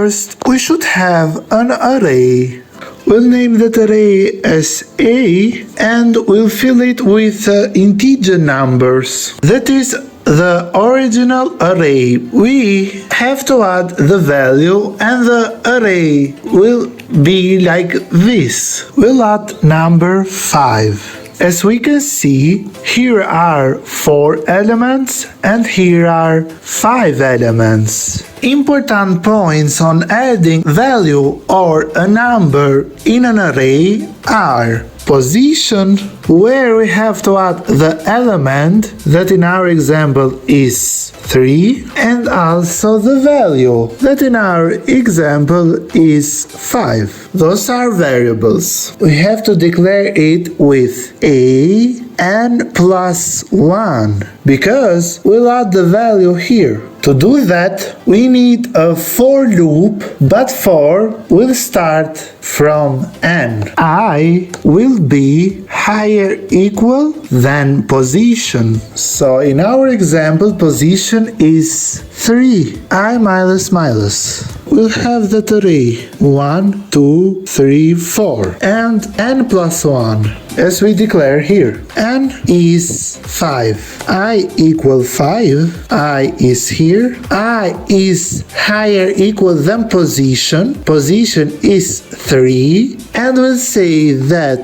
First, we should have an array. We'll name that array as A and we'll fill it with integer numbers. That is the original array. We have to add the value and the array will be like this. We'll add number 5. As we can see, here are 4 elements and here are 5 elements. Important points on adding value or a number in an array are position, where we have to add the element that in our example is 3, and also the value that in our example is 5. Those are variables. We have to declare it with a n plus 1 because we'll add the value here. To do that, we need a for loop, but for will start from n. I will be higher equal than position. So in our example, position is 3. I minus minus. We'll have that array 1, 2, 3, 4 and n plus 1 as we declare here. N is 5. I equal 5. I is here. I is higher equal than position. Position is 3. And we'll say that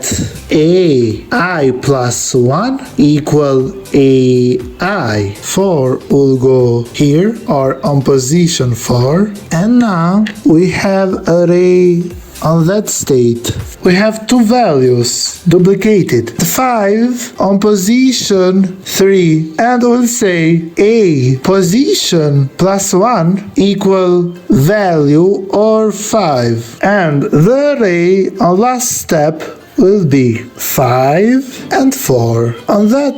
ai plus 1 equal ai. 4 will go here or on position 4. And now we have array on that state. We have 2 values duplicated. 5 on position 3 and we'll say a position plus 1 equal value or 5. And the array on last step will be 5 and 4. On that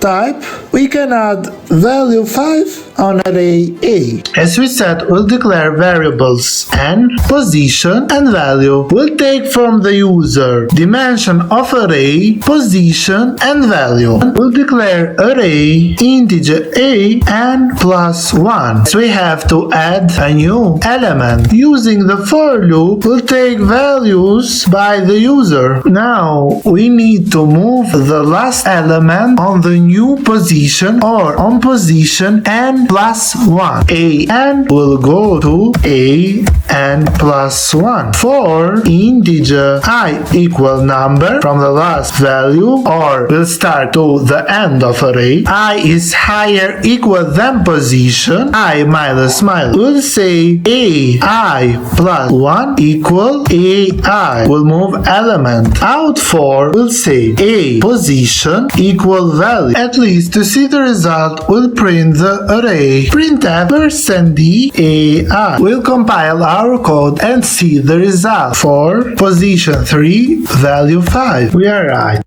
type, we can add value 5 on array A. As we said, we'll declare variables n, position, and value. We'll take from the user dimension of array, position, and value. We'll declare array integer a n plus 1. So we have to add a new element. Using the for loop, we'll take values by the user. Now we need to move the last element on the new position or on position n plus 1. A n will go to a n plus 1. For integer I equal number from the last value or will start to the end of array. I is higher equal than position. I minus minus. We'll say ai plus 1 equal ai. We'll move element. Out for we'll say a position equal value. At least to see the result, we'll print the array. Printf %d ai. We'll compile our code and see the result. For position 3, value 5. We are right.